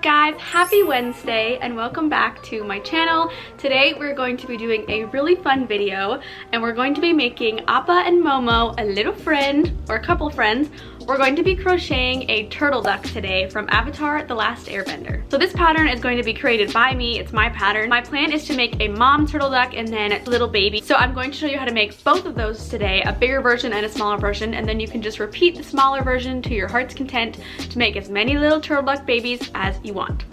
guys? Happy Wednesday and welcome back to my channel. Today we're going to be doing a really fun video and we're going to be making Appa and Momo, a little friend or a couple friends. We're going to be crocheting a turtle duck today from Avatar: The Last Airbender. So this pattern is going to be created by me. It's my pattern. My plan is to make a mom turtle duck and then a little baby. So I'm going to show you how to make both of those today, a bigger version and a smaller version, and then you can just repeat the smaller version to your heart's content to make as many little turtle duck babies as you want.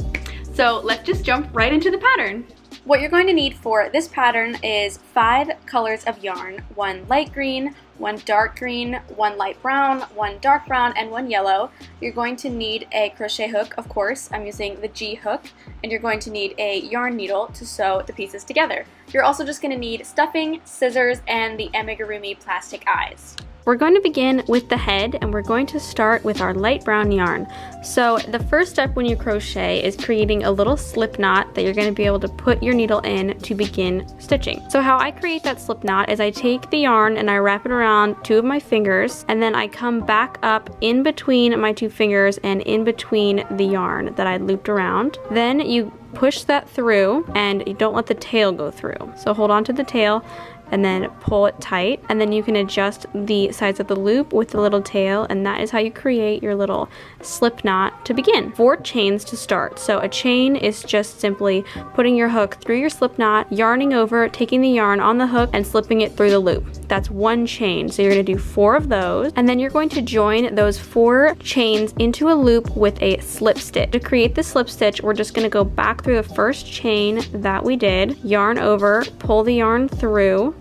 So let's just jump right into the pattern. What you're going to need for this pattern is 5 colors of yarn, 1 light green, 1 dark green, 1 light brown, 1 dark brown, and 1 yellow. You're going to need a crochet hook, of course. I'm using the G hook, and you're going to need a yarn needle to sew the pieces together. You're also just going to need stuffing, scissors, and the amigurumi plastic eyes. We're going to begin with the head, and we're going to start with our light brown yarn. So the first step when you crochet is creating a little slip knot that you're going to be able to put your needle in to begin stitching. So how I create that slip knot is I take the yarn and I wrap it around 2 of my fingers, and then I come back up in between my 2 fingers and in between the yarn that I looped around. Then you push that through and you don't let the tail go through. So hold on to the tail and then pull it tight, and then you can adjust the size of the loop with the little tail, and that is how you create your little slip knot to begin. 4 chains to start. So a chain is just simply putting your hook through your slip knot, yarning over, taking the yarn on the hook and slipping it through the loop. That's 1 chain. So you're going to do 4 of those, and then you're going to join those 4 chains into a loop with a slip stitch. To create the slip stitch, we're just going to go back through the first chain that we did, yarn over, pull the yarn through,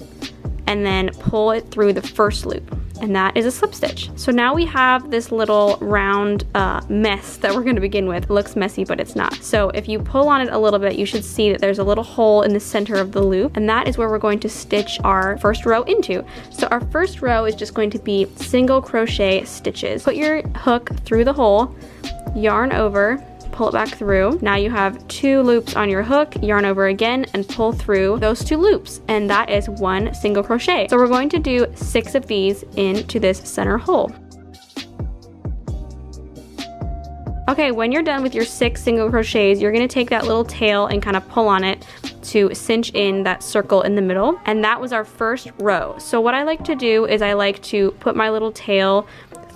and then pull it through the first loop, and that is a slip stitch. So now we have this little round mess that we're going to begin with. It looks messy, but it's not. So if you pull on it a little bit, you should see that there's a little hole in the center of the loop, and that is where we're going to stitch our first row into. So our first row is just going to be single crochet stitches. Put your hook through the hole, yarn over, pull it back through. Now you have 2 loops on your hook, yarn over again, and pull through those 2 loops, and that is 1 single crochet. So we're going to do 6 of these into this center hole. Okay, when you're done with your 6 single crochets, you're going to take that little tail and kind of pull on it to cinch in that circle in the middle, and that was our first row. So what I like to do is I like to put my little tail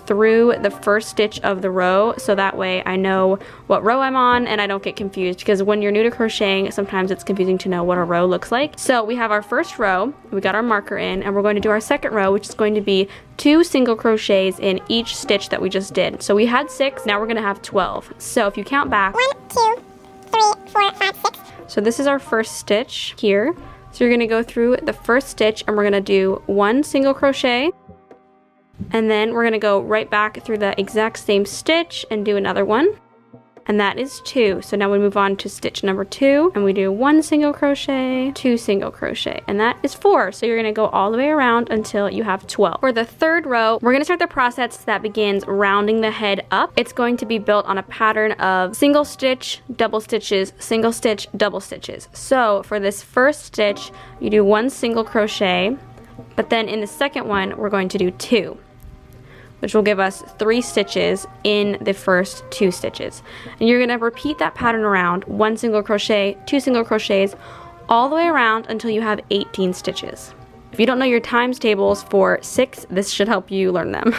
through the first stitch of the row, so that way I know what row I'm on and I don't get confused, because when you're new to crocheting, sometimes it's confusing to know what a row looks like. So we have our first row, we got our marker in, and we're going to do our second row, which is going to be 2 single crochets in each stitch that we just did. So we had 6, now we're going to have 12. So if you count back, 1, 2, 3, 4, 5, 6. So this is our first stitch here. So you're going to go through the first stitch and we're going to do 1 single crochet, and then we're going to go right back through the exact same stitch and do another one, and that is 2. So now we move on to stitch number 2 and we do 1 single crochet, 2 single crochet, and that is 4. So you're going to go all the way around until you have 12. For the third row, we're going to start the process that begins rounding the head up. It's going to be built on a pattern of single stitch, double stitches, single stitch, double stitches. So for this first stitch, you do 1 single crochet, but then in the second one, we're going to do 2. Which will give us 3 stitches in the first 2 stitches. And you're gonna repeat that pattern around, 1 single crochet, 2 single crochets, all the way around until you have 18 stitches. If you don't know your times tables for 6, this should help you learn them.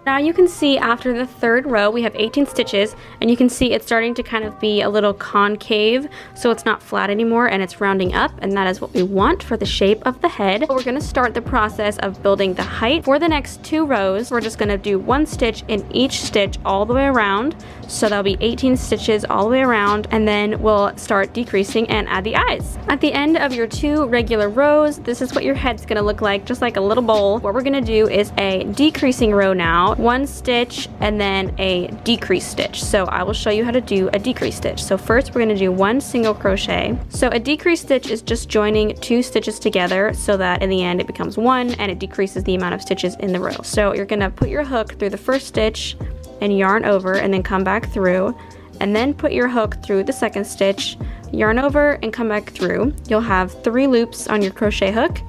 Now you can see after the third row, we have 18 stitches, and you can see it's starting to kind of be a little concave, so it's not flat anymore and it's rounding up, and that is what we want for the shape of the head. We're gonna start the process of building the height. For the next 2 rows, we're just gonna do 1 stitch in each stitch all the way around. So that'll be 18 stitches all the way around, and then we'll start decreasing and add the eyes. At the end of your 2 regular rows, this is what your head's gonna look like, just like a little bowl. What we're gonna do is a decreasing row now, 1 stitch and then a decrease stitch. So I will show you how to do a decrease stitch. So first we're gonna do 1 single crochet. So a decrease stitch is just joining 2 stitches together so that in the end it becomes 1 and it decreases the amount of stitches in the row. So you're gonna put your hook through the first stitch and yarn over, and then come back through, and then put your hook through the second stitch, yarn over, and come back through. You'll have 3 loops on your crochet hook,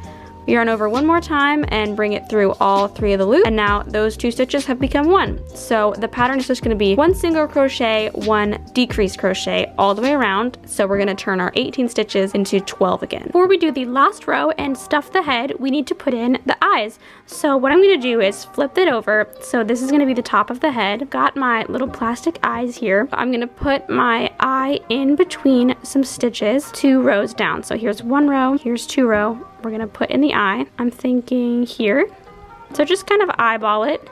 yarn over one more time and bring it through all 3 of the loops, and now those 2 stitches have become 1. So the pattern is just going to be 1 single crochet, 1 decreased crochet all the way around. So we're going to turn our 18 stitches into 12 again. Before we do the last row and stuff the head, we need to put in the eyes. So what I'm going to do is flip it over. So this is going to be the top of the head. Got my little plastic eyes here. I'm going to put my eye in between some stitches 2 rows down. So here's 1 row, here's 2 row. We're going to put in the eye. I'm thinking here. So just kind of eyeball it.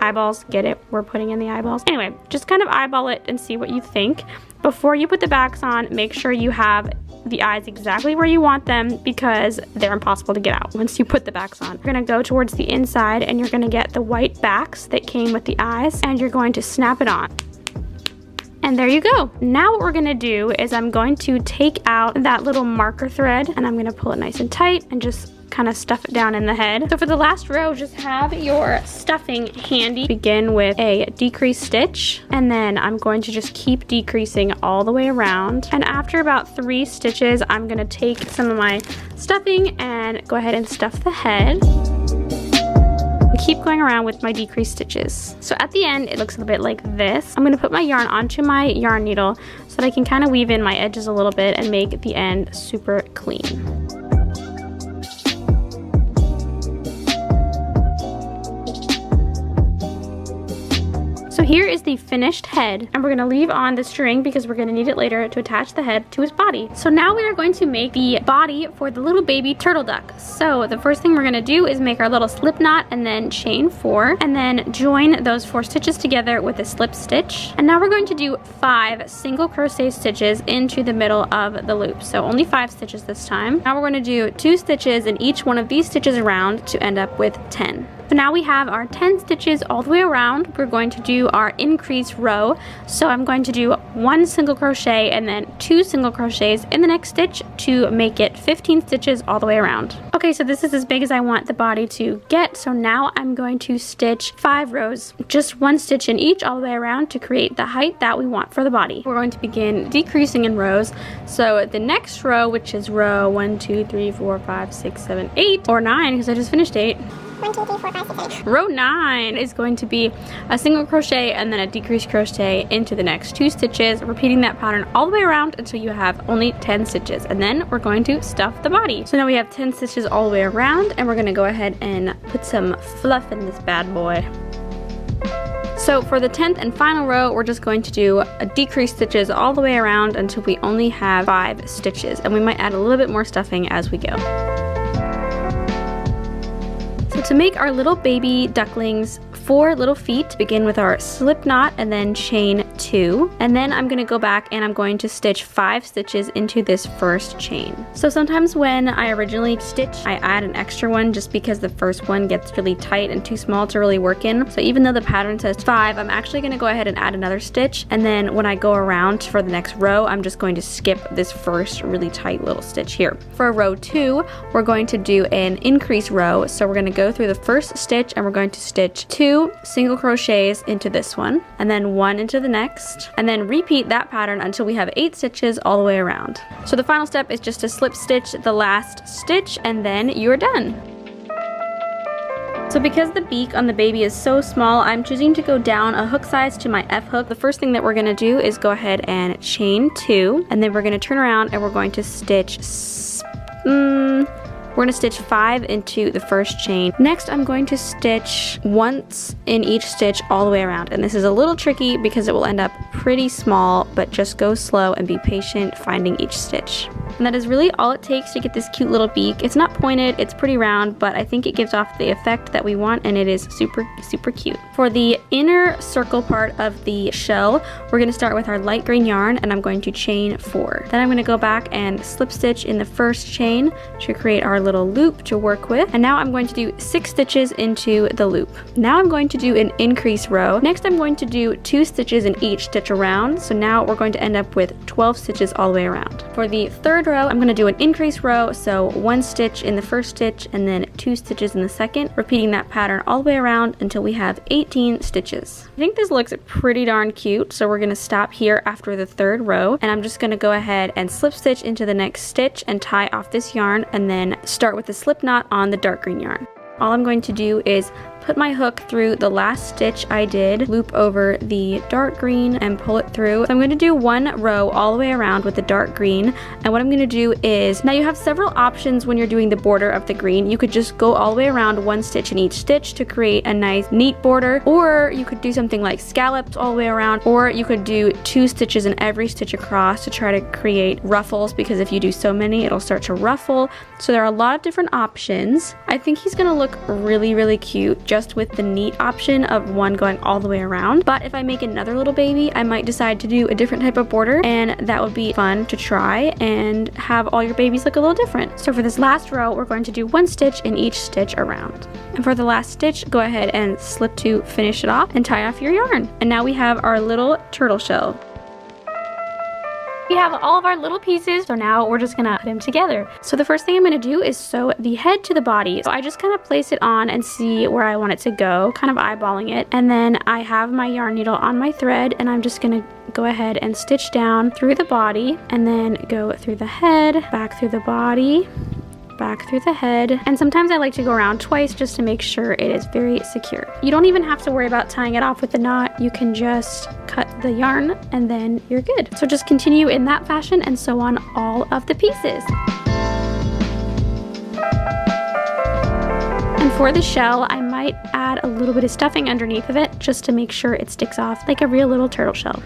Eyeballs, get it? We're putting in the eyeballs. Anyway, just kind of eyeball it and see what you think. Before you put the backs on, make sure you have the eyes exactly where you want them, because they're impossible to get out once you put the backs on. You're gonna go towards the inside and you're gonna get the white backs that came with the eyes, and you're going to snap it on. And there you go. Now what we're gonna do is I'm going to take out that little marker thread and I'm gonna pull it nice and tight and just kind of stuff it down in the head. So for the last row, just have your stuffing handy. Begin with a decreased stitch, and then I'm going to just keep decreasing all the way around. And after about 3 stitches, I'm gonna take some of my stuffing and go ahead and stuff the head. Keep going around with my decreased stitches. So at the end, it looks a little bit like this. I'm gonna put my yarn onto my yarn needle so that I can kind of weave in my edges a little bit and make the end super clean. So here is the finished head, and we're gonna leave on the string because we're gonna need it later to attach the head to his body. So now we are going to make the body for the little baby turtle duck. So the first thing we're gonna do is make our little slip knot and then chain 4, and then join those 4 stitches together with a slip stitch. And now we're going to do 5 single crochet stitches into the middle of the loop. So only 5 stitches this time. Now we're going to do 2 stitches in each one of these stitches around to end up with 10. So now we have our 10 stitches all the way around. We're going to do our increase row. So I'm going to do 1 single crochet and then 2 single crochets in the next stitch to make it 15 stitches all the way around. Okay, so this is as big as I want the body to get. So now I'm going to stitch 5 rows, just 1 stitch in each all the way around to create the height that we want for the body. We're going to begin decreasing in rows. So the next row, which is row 1, 2, 3, 4, 5, 6, 7, 8, or 9, because I just finished 8. 1, 2, 3, 4, 5, 6, 7. Row 9 is going to be a single crochet and then a decreased crochet into the next 2 stitches, repeating that pattern all the way around until you have only 10 stitches, and then we're going to stuff the body. So now we have 10 stitches all the way around, and we're going to go ahead and put some fluff in this bad boy. So for the 10th and final row, we're just going to do a decreased stitches all the way around until we only have 5 stitches, and we might add a little bit more stuffing as we go. So to make our little baby ducklings 4 little feet, begin with our slip knot and then chain 2, and then I'm gonna go back and I'm going to stitch 5 stitches into this first chain. So sometimes when I originally stitch, I add an extra one just because the first one gets really tight and too small to really work in. So even though the pattern says 5, I'm actually gonna go ahead and add another stitch, and then when I go around for the next row, I'm just going to skip this first really tight little stitch here. For row 2, we're going to do an increase row. So we're gonna go through the first stitch and we're going to stitch 2 single crochets into this one, and then 1 into the next, and then repeat that pattern until we have 8 stitches all the way around. So the final step is just to slip stitch the last stitch, and then you're done. So because the beak on the baby is so small, I'm choosing to go down a hook size to my F hook. The first thing that we're gonna do is go ahead and chain 2, and then we're gonna turn around and we're going to stitch we're gonna stitch 5 into the first chain. Next, I'm going to stitch once in each stitch all the way around. And this is a little tricky because it will end up pretty small, but just go slow and be patient finding each stitch. And that is really all it takes to get this cute little beak. It's not pointed, it's pretty round, but I think it gives off the effect that we want, and it is super, super cute. For the inner circle part of the shell, we're gonna start with our light green yarn, and I'm going to chain 4. Then I'm gonna go back and slip stitch in the first chain to create our little loop to work with. And now I'm going to do 6 stitches into the loop. Now I'm going to do an increase row. Next, I'm going to do 2 stitches in each stitch around. So now we're going to end up with 12 stitches all the way around. For the third third row, I'm gonna do an increase row, so 1 stitch in the first stitch and then 2 stitches in the second, repeating that pattern all the way around until we have 18 stitches. I think this looks pretty darn cute, so we're gonna stop here after the third row, and I'm just gonna go ahead and slip stitch into the next stitch and tie off this yarn, and then start with the slip knot on the dark green yarn. All I'm going to do is put my hook through the last stitch I did, loop over the dark green and pull it through. So I'm going to do 1 row all the way around with the dark green, and what I'm going to do is, now you have several options when you're doing the border of the green. You could just go all the way around 1 stitch in each stitch to create a nice neat border, or you could do something like scallops all the way around, or you could do 2 stitches in every stitch across to try to create ruffles, because if you do so many it'll start to ruffle. So there are a lot of different options. I think he's going to look really cute just with the neat option of 1 going all the way around, but if I make another little baby, I might decide to do a different type of border, and that would be fun to try and have all your babies look a little different. So for this last row, we're going to do 1 stitch in each stitch around, and for the last stitch, go ahead and slip to finish it off and tie off your yarn. And now we have our little turtle shell. We have all of our little pieces, so now we're just gonna put them together. So the first thing I'm gonna do is sew the head to the body. So I just kind of place it on and see where I want it to go, kind of eyeballing it. And then I have my yarn needle on my thread, and I'm just gonna go ahead and stitch down through the body, and then go through the head, back through the body, back through the head, and sometimes I like to go around twice just to make sure it is very secure. You don't even have to worry about tying it off with the knot. You can just cut the yarn and then you're good. So just continue in that fashion and sew on all of the pieces. And for the shell, I might add a little bit of stuffing underneath of it just to make sure it sticks off like a real little turtle shell.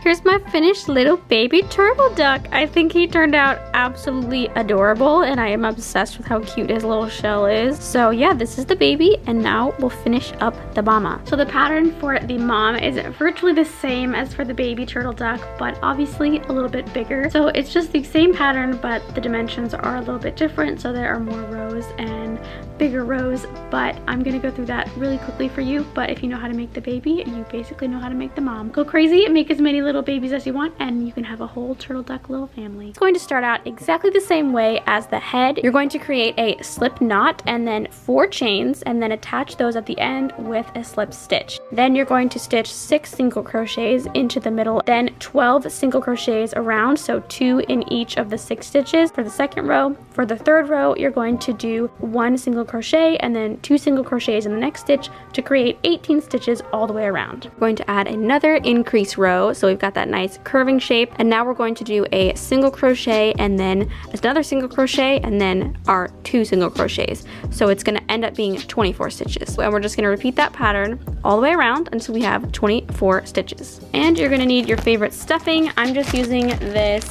Here's my finished little baby turtle duck. I think he turned out absolutely adorable, and I am obsessed with how cute his little shell is. So yeah, this is the baby, and now we'll finish up the mama. So the pattern for the mom is virtually the same as for the baby turtle duck, but obviously a little bit bigger. So it's just the same pattern, but the dimensions are a little bit different, so there are more rows and bigger rows, but I'm gonna go through that really quickly for you. But if you know how to make the baby, you basically know how to make the mom. Go crazy and make as many little babies as you want, and you can have a whole turtle duck little family. It's going to start out exactly the same way as the head. You're going to create a slip knot and then 4 chains, and then attach those at the end with a slip stitch. Then you're going to stitch 6 single crochets into the middle, then 12 single crochets around, so 2 in each of the 6 stitches for the second row. For the third row, you're going to do 1 single crochet and then 2 single crochets in the next stitch to create 18 stitches all the way around. We're going to add another increase row, so we've got that nice curving shape, and now we're going to do a single crochet and then another single crochet and then our 2 single crochets. So it's going to end up being 24 stitches, and we're just going to repeat that pattern all the way around until we have 24 stitches. And you're going to need your favorite stuffing. I'm just using this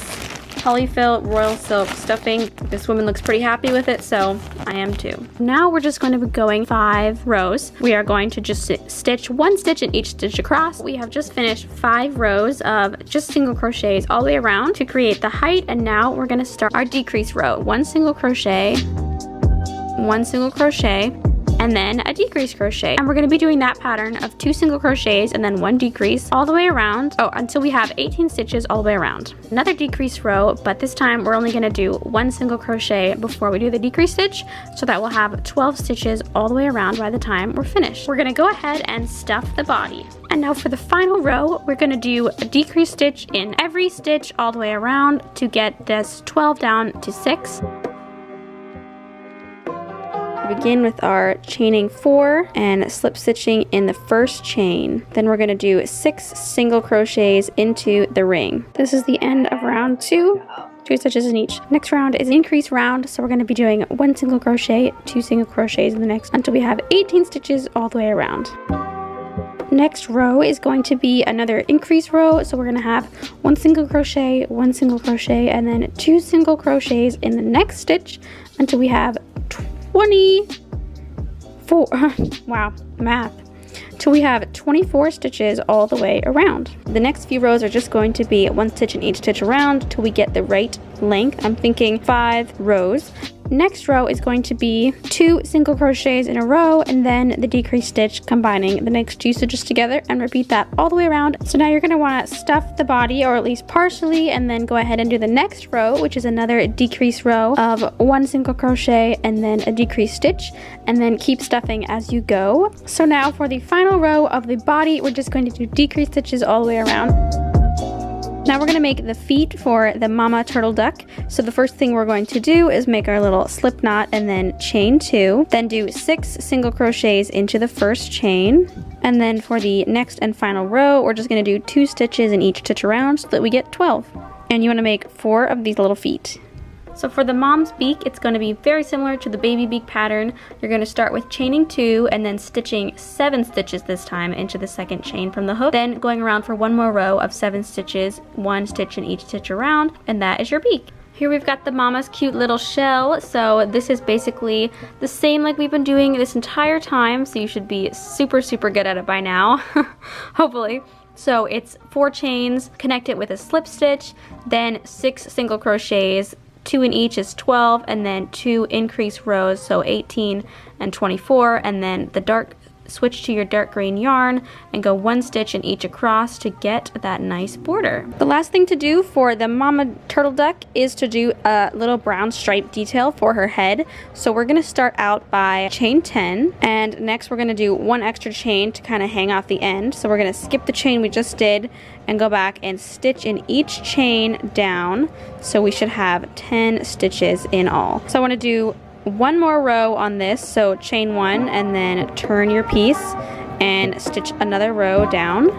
polyfill royal silk stuffing. This woman looks pretty happy with it, so I am too. Now we're just going to be going 5 rows. We are going to just stitch 1 stitch in each stitch across. We have just finished 5 rows of just single crochets all the way around to create the height, and now we're going to start our decrease row. 1 single crochet, 1 single crochet, and then a decrease crochet. And we're going to be doing that pattern of 2 single crochets and then 1 decrease all the way around, until we have 18 stitches all the way around. Another decrease row, but this time we're only going to do 1 single crochet before we do the decrease stitch, so that we'll have 12 stitches all the way around by the time we're finished. We're going to go ahead and stuff the body. And now for the final row, we're going to do a decrease stitch in every stitch all the way around to get this 12 down to 6. Begin with our chaining 4 and slip stitching in the first chain. Then we're going to do 6 single crochets into the ring. This is the end of round 2. 2 stitches in each. Next round is increase round, so we're going to be doing 1 single crochet, 2 single crochets in the next until we have 18 stitches all the way around. Next row is going to be another increase row, so we're going to have 1 single crochet, 1 single crochet, and then 2 single crochets in the next stitch until we have 24, wow, math, till we have 24 stitches all the way around. The next few rows are just going to be 1 stitch in each stitch around till we get the right length. I'm thinking 5 rows. next row is going to be 2 single crochets in a row and then the decrease stitch combining the next 2 stitches together, and repeat that all the way around. So now you're going to want to stuff the body, or at least partially, and then go ahead and do the next row, which is another decrease row of 1 single crochet and then a decrease stitch, and then keep stuffing as you go. So now for the final row of the body, we're just going to do decrease stitches all the way around. Now we're going to make the feet for the mama turtle duck. So the first thing we're going to do is make our little slip knot and then chain 2. Then do 6 single crochets into the first chain. And then for the next and final row, we're just going to do 2 stitches in each stitch around so that we get 12. And you want to make 4 of these little feet. So for the mom's beak, it's going to be very similar to the baby beak pattern. You're going to start with chaining 2 and then stitching 7 stitches this time into the second chain from the hook. Then going around for 1 more row of 7 stitches, 1 stitch in each stitch around, and that is your beak. Here we've got the mama's cute little shell. So this is basically the same like we've been doing this entire time. So you should be super, super good at it by now, hopefully. So it's 4 chains, connect it with a slip stitch, then 6 single crochets, 2 in each is 12, and then 2 increase rows, so 18 and 24, and then switch to your dark green yarn and go 1 stitch in each across to get that nice border. The last thing to do for the mama turtle duck is to do a little brown stripe detail for her head. So we're going to start out by chain 10, and next we're going to do 1 extra chain to kind of hang off the end. So we're going to skip the chain we just did and go back and stitch in each chain down. So we should have 10 stitches in all. So I want to do 1 more row on this, so chain 1 and then turn your piece and stitch another row down.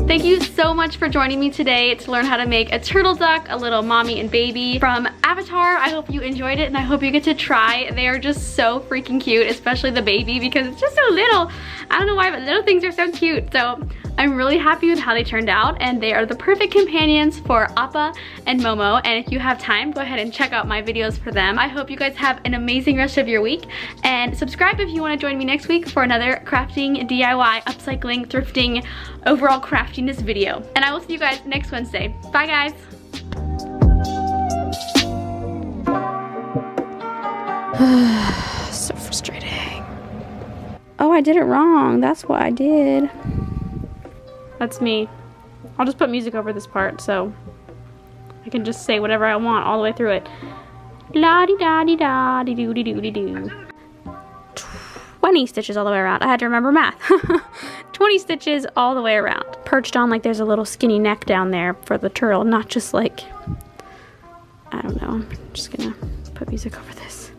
Thank you so much for joining me today to learn how to make a turtle duck, a little mommy and baby from Avatar. I hope you enjoyed it and I hope you get to try. They are just so freaking cute, especially the baby because it's just so little. I don't know why, but little things are so cute. So I'm really happy with how they turned out, and they are the perfect companions for Appa and Momo. And if you have time, go ahead and check out my videos for them. I hope you guys have an amazing rest of your week, and subscribe if you want to join me next week for another crafting, DIY, upcycling, thrifting, overall craftiness video. And I will see you guys next Wednesday. Bye guys. So frustrating. Oh, I did it wrong. That's what I did. That's me. I'll just put music over this part so I can just say whatever I want all the way through it. La-di-da-di-da-di-doo-di-doo-di-doo. 20 stitches all the way around. I had to remember math. 20 stitches all the way around. Perched on like there's a little skinny neck down there for the turtle, not just like, I don't know. I'm just gonna put music over this.